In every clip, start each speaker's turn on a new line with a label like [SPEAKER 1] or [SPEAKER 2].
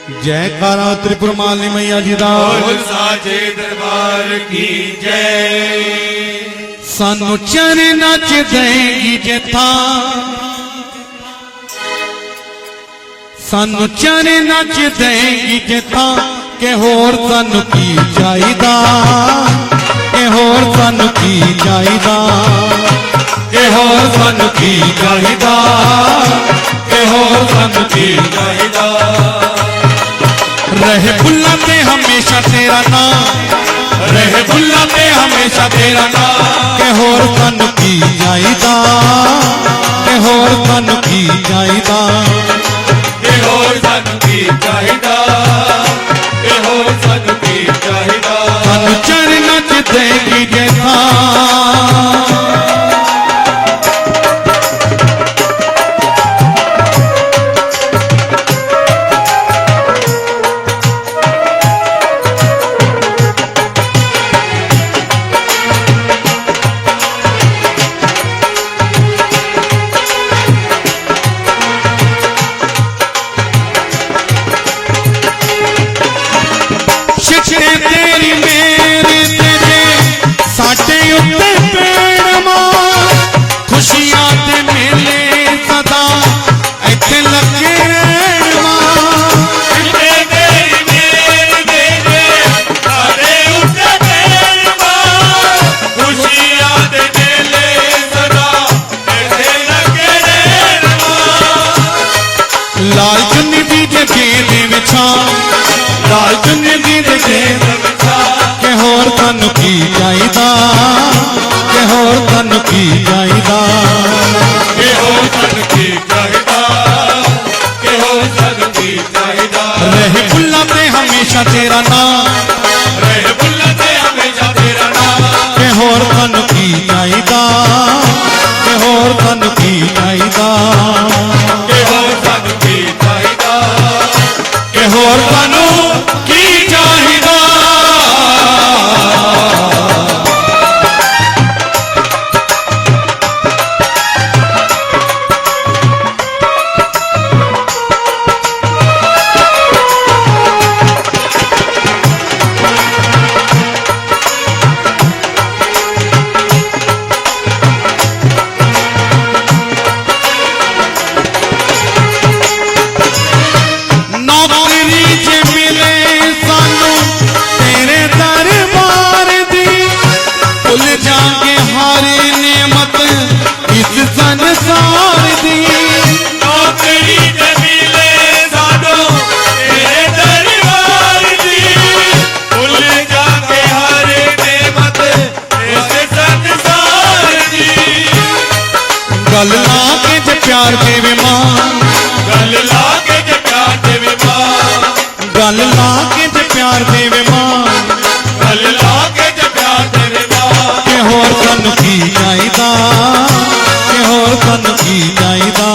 [SPEAKER 1] जयकारा त्रिपुर माली मैया जी दा
[SPEAKER 2] साचे दरबार की जय।
[SPEAKER 1] सानू चरना च देगी जेथा, सानू चरना च देगी जेथा के होर सानू की चाहिदा, के होर सानू की चाहिदा, के होर सानू की चाहिदा, के होर सानू की चाहिदा। रहे बुल्ला पे हमेशा तेरा नाम, रहे बुल्ला पे हमेशा तेरा नाम, के होर सानू की चाहिदा, के होर सानू की चाहिदा,
[SPEAKER 2] के होर सानू की चाहिदा, के होर सानू की चाहिदा।
[SPEAKER 1] सानू चरना च देगी जेथा, तेरी मेरी तेरे साडे उत्ते पेड़मा, खुशियां ते मेले सदा इत्थे लगे रहणमा।
[SPEAKER 2] तेरी मेरी तेरे साडे उत्ते पेड़मा, खुशियां ते मेले सदा इत्थे लगे रहणमा।
[SPEAKER 1] लाल चुन्नी दी जे गेंदे विछा, लाल चुन्नी दी जे गेंदे के होर सानू की चाहिदा, के होर सानू की चाहिदा,
[SPEAKER 2] के होर सानू की चाहिदा, के होर सानू की चाहिदा।
[SPEAKER 1] रहे बुल्ला पे हमेशा तेरा नाम,
[SPEAKER 2] रहे बुल्ला पे हमेशा तेरा नाम,
[SPEAKER 1] के होर सानू की चाहिदा, के होर सानू की चाहिदा,
[SPEAKER 2] के होर सानू की चाहिदा,
[SPEAKER 1] के होर सानू की चाहिदा। नौकरी च मिले सानू तेरे दरबार दी, भुल जाके हर नेमत इस संसार दी।
[SPEAKER 2] नौकरी ते मिले सानू तेरे दरबार दी, भुल जाके हर नेमत इस संसार दी।
[SPEAKER 1] गल ला के जे प्यार देवे मां,
[SPEAKER 2] गल ला के जे प्यार देवे मां,
[SPEAKER 1] गल ला के जे प्यार देवे मां,
[SPEAKER 2] गल ला के जे प्यार देवे मां।
[SPEAKER 1] के होर सानू की चाहिदा, के होर सानू की चाहिदा,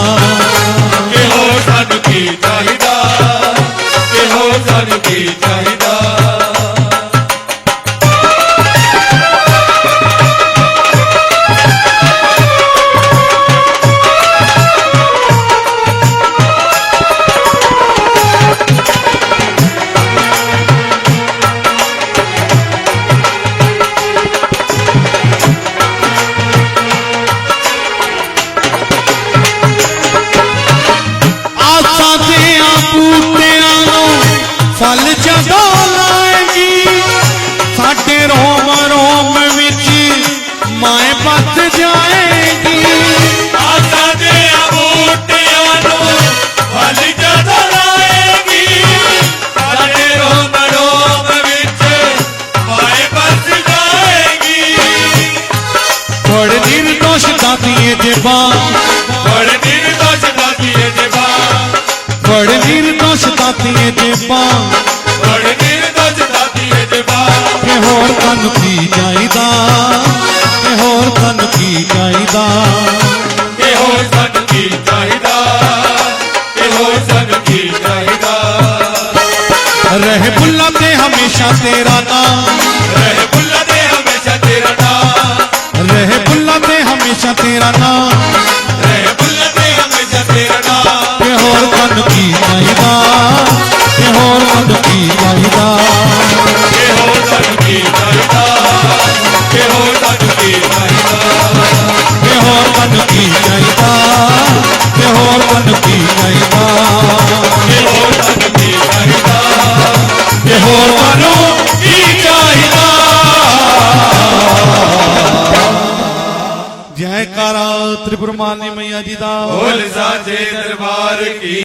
[SPEAKER 2] के होर सानू की चाहिदा, के होर सानू की चाहिदा।
[SPEAKER 1] आसा दिया बूटियां नूं फल जदों लाएगी, साडे रोम रोम विच माए बस जाएगी।
[SPEAKER 2] आसा दे बूटियां नूं फल जदों लाएगी, साडे रोम रोम विच माए बस जाएगी।
[SPEAKER 1] बड़ निर्दोष दातिए जेबा,
[SPEAKER 2] बड़ निर्दोष दातिए जेबा,
[SPEAKER 1] बड़ निर्दोष दातिए जेबा,
[SPEAKER 2] बड़ निर्दोष दातिए जेबा।
[SPEAKER 1] के होर सानू की चाहिदा, के होर सानू की चाहिदा,
[SPEAKER 2] के होर सानू की चाहिदा, के होर सानू की चाहिदा।
[SPEAKER 1] रहे बुल्ला पे हमेशा तेरा नाम,
[SPEAKER 2] रहे बुल्ला दे हमेशा तेरा नाम,
[SPEAKER 1] रहे बुल्ला पे हमेशा तेरा नाम,
[SPEAKER 2] रहे बुल्ला दे हमेशा तेरा नाम।
[SPEAKER 1] के होर सानू की चाहिदा, के होर ਕੀ ਚਾਹੀਦਾ
[SPEAKER 2] ਕਿ ਹੋਰ ਸਾਨੂੰ ਕੀ ਚਾਹੀਦਾ ਕਿ ਹੋਰ ਸਾਨੂੰ ਕੀ ਚਾਹੀਦਾ
[SPEAKER 1] ਕਿ ਹੋਰ ਤੁਹਾਨੂੰ ਕੀ ਚਾਹੀਦਾ ਕਿ ਹੋਰ ਤੁਹਾਨੂੰ ਕੀ ਚਾਹੀਦਾ
[SPEAKER 2] ਕਿ ਹੋਰ ਸਾਨੂੰ ਕੀ ਚਾਹੀਦਾ
[SPEAKER 1] ਕਿ ਹੋਰ ਤੁਹਾਨੂੰ ਕੀ ਚਾਹੀਦਾ ਜੈਕਾਰਾ ਤ੍ਰਿਪੁਰਮਾਨੀ ਮਈਆ ਜੀ ਦਾ
[SPEAKER 2] ਬੋਲ ਸਾਚੇ ਦਰਬਾਰ ਕੀ